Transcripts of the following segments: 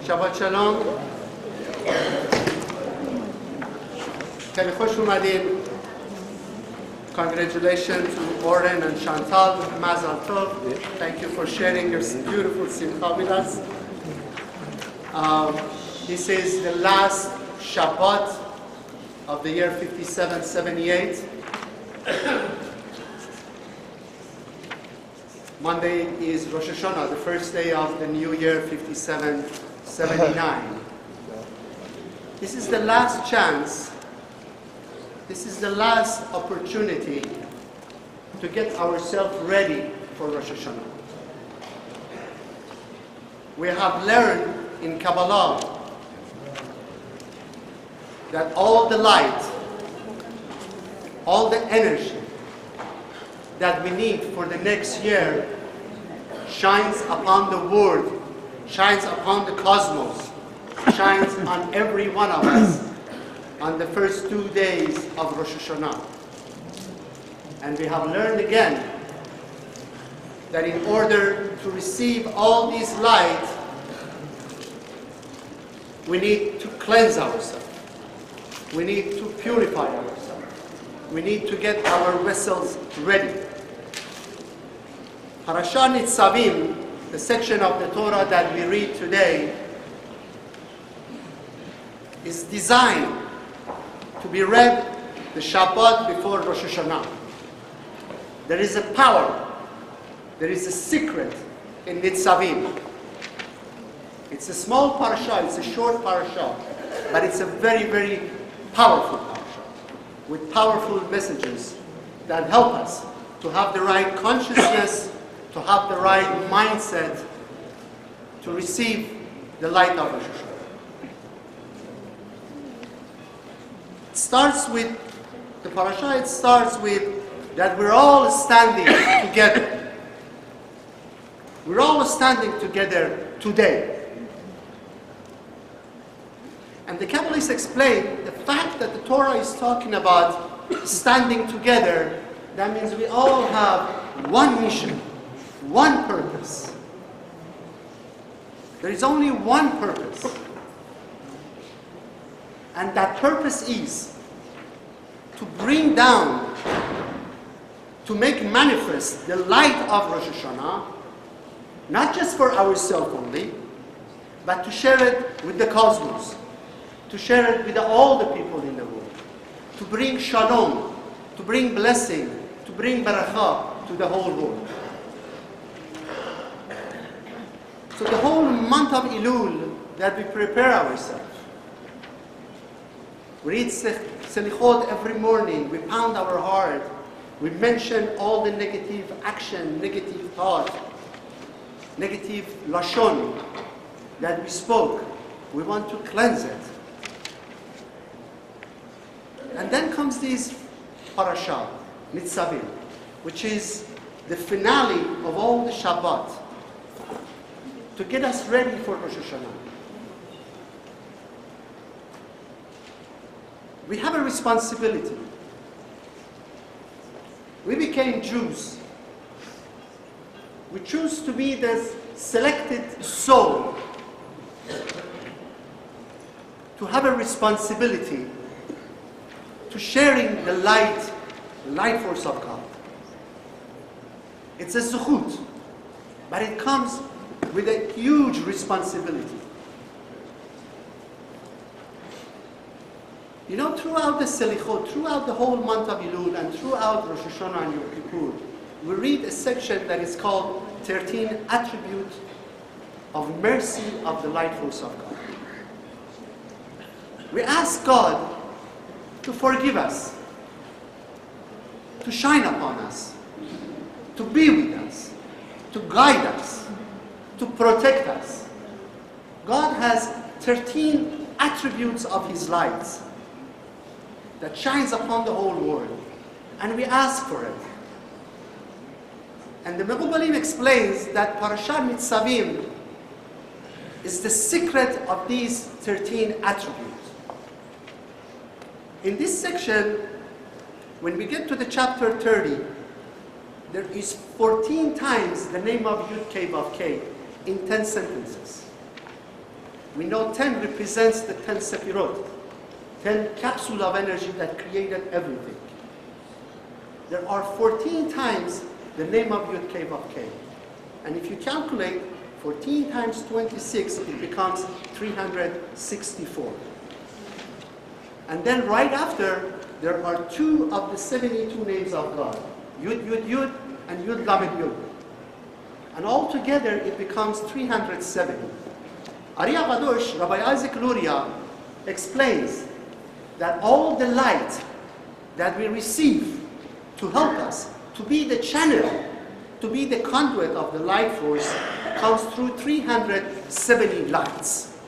Shabbat Shalom. خیلی خوش اومدین. Congratulations to Oren and Chantal. Mazal Tov. Thank you for sharing your beautiful simcha with us. This is the last Shabbat of the year 5778. Monday is Rosh Hashanah, the first day of the new year 5779. This is the last chance. This is the last opportunity to get ourselves ready for Rosh Hashanah. We have learned in Kabbalah that all the light, all the energy that we need for the next year shines upon the world, shines upon the cosmos, shines on every one of us on the first 2 days of Rosh Hashanah. And we have learned again that in order to receive all these light, we need to cleanse ourselves. We need to purify ourselves. We need to get our vessels ready. Parashat Nitzavim, the section of the Torah that we read today, is designed to be read the Shabbat before Rosh Hashanah. There is a power, there is a secret in Nitzavim. It's a small parasha, it's a short parasha, but it's a very, very powerful parasha with powerful messages that help us to have the right consciousness, to have the right mindset to receive the light of Rosh Hashanah. It starts with, the parasha, it starts with that we're all standing together. We're all standing together today. And the Kabbalists explain the fact that the Torah is talking about standing together, that means we all have one mission, one purpose. There is only one purpose. And that purpose is to bring down, to make manifest the light of Rosh Hashanah, not just for ourselves only, but to share it with the cosmos, to share it with all the people in the world, to bring shalom, to bring blessing, to bring barakah to the whole world. So the whole month of Elul that we prepare ourselves, we read Selichot every morning, we pound our heart, we mention all the negative action, negative thought, negative lashon that we spoke. We want to cleanse it. And then comes this parasha, Nitzavim, which is the finale of all the Shabbat, to get us ready for Rosh Hashanah. We have a responsibility. We became Jews. We choose to be the selected soul to have a responsibility to sharing the light force of God. It's a zuchut, but it comes with a huge responsibility. You know, throughout the Selichot, throughout the whole month of Elul, and throughout Rosh Hashanah and Yom Kippur, we read a section that is called 13 Attributes of Mercy of the Light Force of God. We ask God to forgive us, to shine upon us, to be with us, to guide us, to protect us. God has 13 attributes of His light that shines upon the whole world, and we ask for it. And the Megubalim explains that Parashat Nitzavim is the secret of these 13 attributes. In this section, when we get to the chapter 30, there is 14 times the name of Yud Kei Vav Kei in 10 sentences. We know 10 represents the 10 Sefirot, 10 capsules of energy that created everything. There are 14 times the name of Yud Kei Vav Kei. And if you calculate 14 times 26, it becomes 364. And then right after, there are 2 of the 72 names of God. Yud, Yud, Yud, and Yud, Lamed, Yud. And altogether, it becomes 370. Ari Agadosh, Rabbi Isaac Luria, explains that all the light that we receive to help us, to be the channel, to be the conduit of the light force, comes through 370 lights.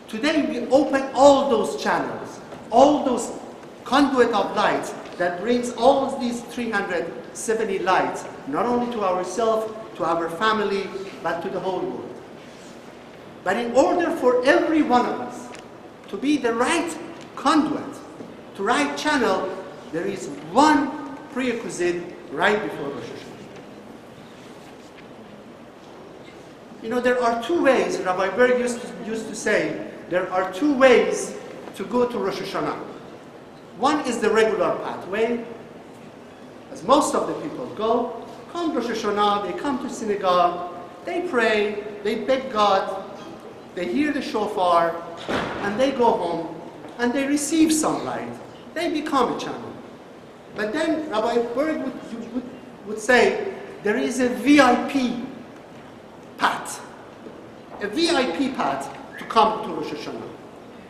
Today we open all those channels, all those conduit of light that brings all these 370 lights, not only to ourselves, to our family, but to the whole world. But in order for every one of us to be the right conduit, to right channel, there is one prerequisite right before Rosh Hashanah. You know, there are 2 ways, Rabbi Berg used to say, there are 2 ways to go to Rosh Hashanah. One is the regular pathway, as most of the people go. Come Rosh Hashanah, they come to synagogue, they pray, they beg God, they hear the shofar, and they go home, and they receive some light. They become a channel. But then Rabbi Berg would say, there is a VIP path. A VIP path to come to Rosh Hashanah.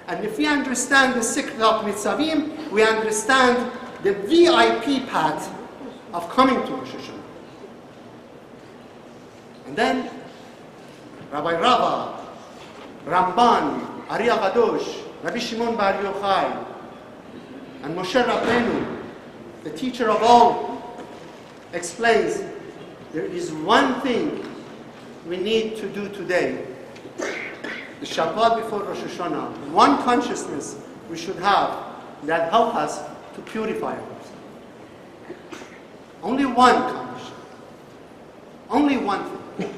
And if we understand the secret of Nitzavim, we understand the VIP path of coming to Rosh Hashanah. And then Rabbi Rava, Ramban, Ari Agadosh, Rabbi Shimon Bar Yochai, and Moshe Rabbeinu, the teacher of all, explains there is one thing we need to do today. The Shabbat before Rosh Hashanah, one consciousness we should have that help us to purify ourselves. Only one condition. Only one thing.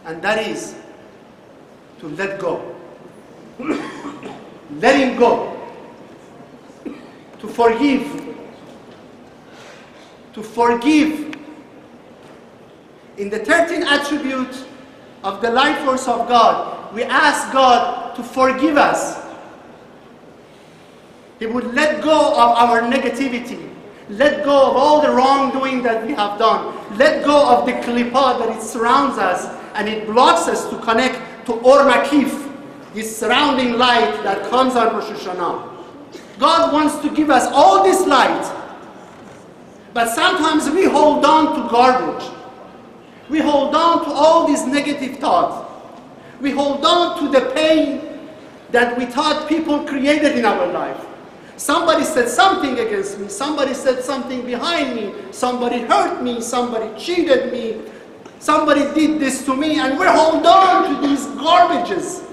And that is to let go. Letting go. To forgive. To forgive. In the 13th attribute of the light force of God, we ask God to forgive us. He would let go of our negativity, let go of all the wrongdoing that we have done, let go of the klippah that it surrounds us and it blocks us to connect to Or Makif, this surrounding light that comes on Rosh Hashanah. God wants to give us all this light, but sometimes we hold on to garbage. We hold on to all these negative thoughts. We hold on to the pain that we thought people created in our life. Somebody said something against me. Somebody said something behind me. Somebody hurt me. Somebody cheated me. Somebody did this to me. And we hold on to these garbages.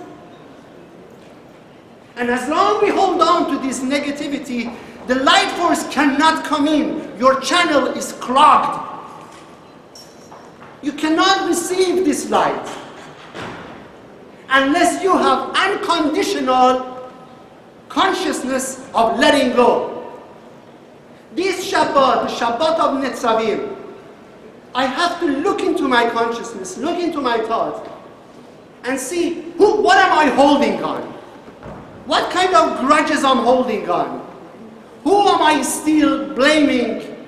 And as long as we hold on to this negativity, the light force cannot come in. Your channel is clogged. You cannot receive this light unless you have unconditional consciousness of letting go. This Shabbat, the Shabbat of Nitzavim, I have to look into my consciousness, look into my thoughts, and see what am I holding on? What kind of grudges I'm holding on? Who am I still blaming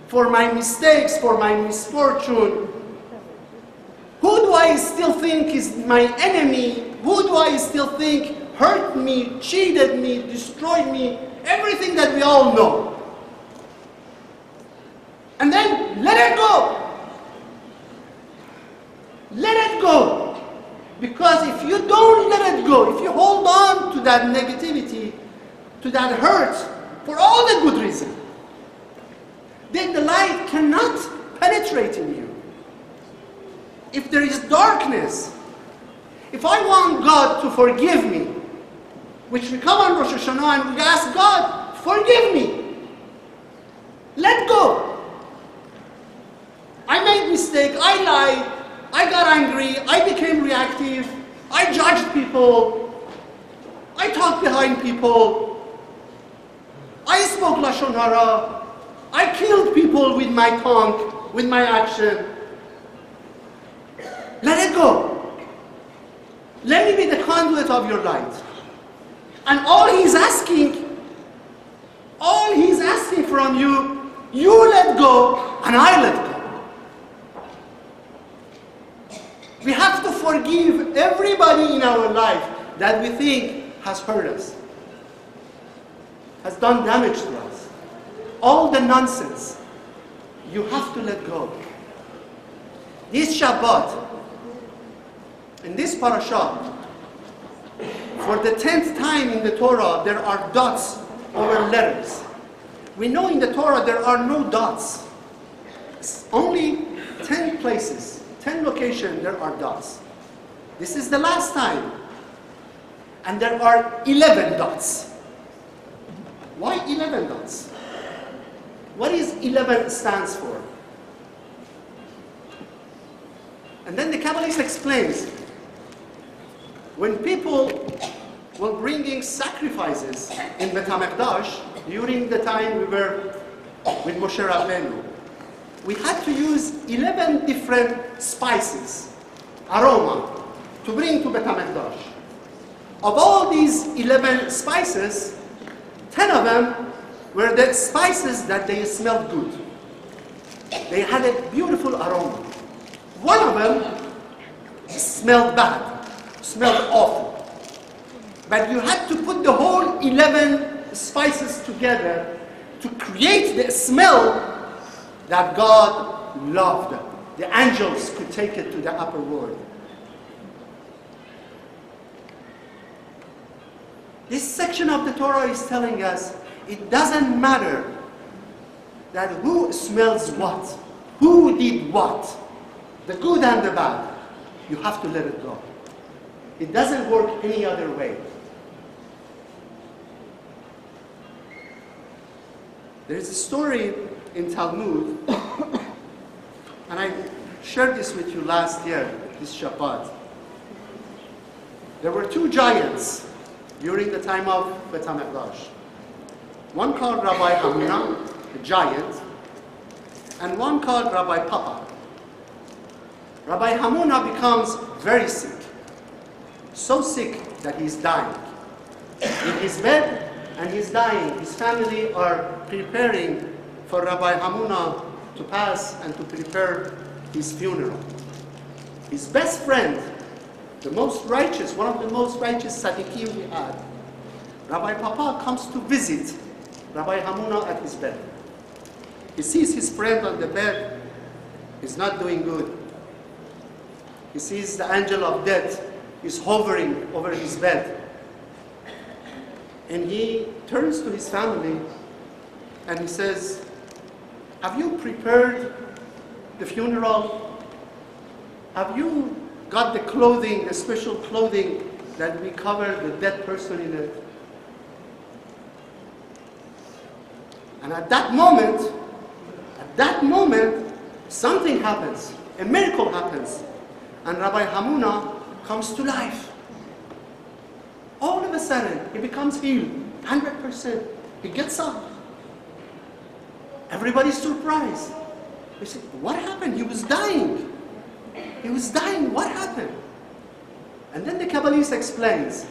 for my mistakes, for my misfortune? Who do I still think is my enemy? Who do I still think hurt me, cheated me, destroyed me? Everything that we all know. And then let it go. Let it go. Because if you don't let it go, if you hold on to that negativity, to that hurt, for all the good reason, then the light cannot penetrate in you. If there is darkness, if I want God to forgive me, which we come on Rosh Hashanah and we ask God, forgive me. Let go. I made mistake, I lied, I got angry, I became reactive, I judged people, I talked behind people, I spoke Lashon Hara, I killed people with my tongue, with my action. Let it go. Let me be the conduit of your light. And all he's asking from you, you let go and I let go. We have to forgive everybody in our life that we think has hurt us, has done damage to us. All the nonsense, you have to let go. This Shabbat, in this parasha, for the 10th time in the Torah, there are dots over letters. We know in the Torah there are no dots. It's only 10 places, 10 locations there are dots. This is the last time. And there are 11 dots. Why 11 dots? What is 11 stands for? And then the Kabbalist explains, when people were bringing sacrifices in Bet HaMikdash, during the time we were with Moshe Rabbeinu, we had to use 11 different spices, aroma, to bring to Bet HaMikdash. Of all these 11 spices, 10 of them were the spices that they smelled good. They had a beautiful aroma. One of them smelled bad, smelled awful. But you had to put the whole 11 spices together to create the smell that God loved. The angels could take it to the upper world. This section of the Torah is telling us it doesn't matter that who smells what, who did what, the good and the bad. You have to let it go. It doesn't work any other way. There is a story in Talmud, and I shared this with you last year, this Shabbat. There were two giants during the time of Bet HaMikdash. One called Rabbi Hamuna, a giant, and one called Rabbi Papa. Rabbi Hamuna becomes very sick, so sick that he's dying. In his bed, and he's dying. His family are preparing for Rabbi Hamuna to pass and to prepare his funeral. His best friend, the most righteous, one of the most righteous tzaddikim we had, Rabbi Papa comes to visit Rabbi Hamuna at his bed. He sees his friend on the bed. He's not doing good. He sees the angel of death is hovering over his bed. And he turns to his family and he says, have you prepared the funeral? Have you got the clothing, the special clothing that we cover the dead person in it? And at that moment, something happens. A miracle happens. And Rabbi Hamuna comes to life. All of a sudden, he becomes healed, 100%. He gets up. Everybody's surprised. They say, what happened? He was dying. He was dying. What happened? And then the Kabbalist explains,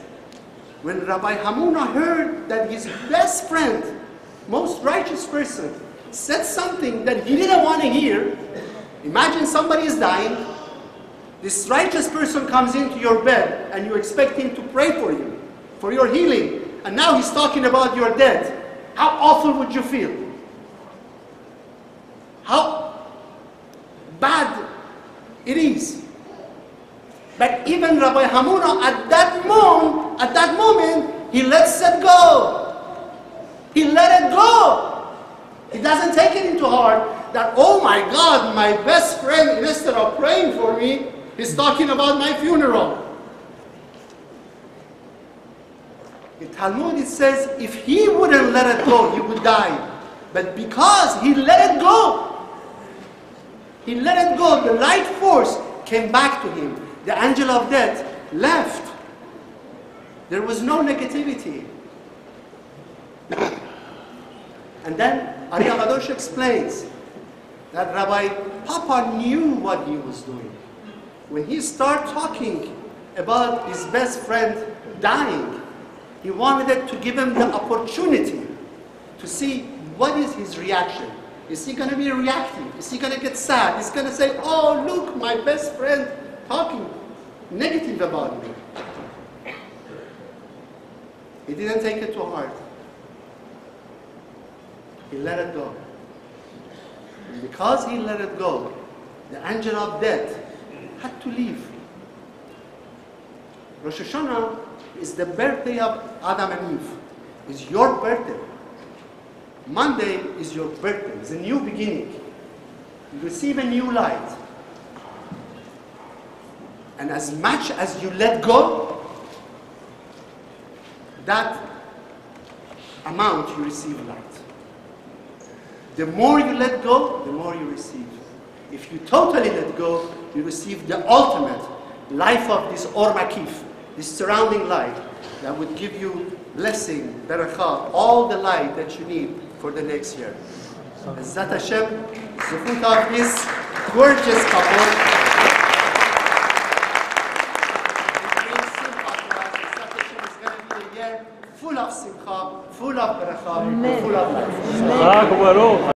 when Rabbi Hamuna heard that his best friend, most righteous person, said something that he didn't want to hear, imagine somebody is dying, this righteous person comes into your bed and you expect him to pray for you, for your healing, and now he's talking about your death. How awful would you feel? How bad it is. But even Rabbi Hamuna at that moment, he lets it go. He let it go. He doesn't take it into heart that, oh my God, my best friend, instead of praying for me, he's talking about my funeral. In Talmud it says, if he wouldn't let it go, he would die. But because he let it go, the light force came back to him. The angel of death left. There was no negativity. And then Ari Hakadosh explains that Rabbi Papa knew what he was doing. When he started talking about his best friend dying, he wanted to give him the opportunity to see what is his reaction. Is he going to be reactive? Is he going to get sad? He's going to say, oh, look, my best friend talking negative about me. He didn't take it to heart. He let it go. And because he let it go, the angel of death had to leave. Rosh Hashanah is the birthday of Adam and Eve. It's your birthday. Monday is your birthday. It's a new beginning. You receive a new light. And as much as you let go, that amount you receive light. The more you let go, the more you receive. If you totally let go, you receive the ultimate life of this Or Makif, this surrounding light that would give you blessing, barakah, all the light that you need for the next year. Zat Hashem, zechut of this gorgeous couple. Full of simcha, full of barakah, full of life.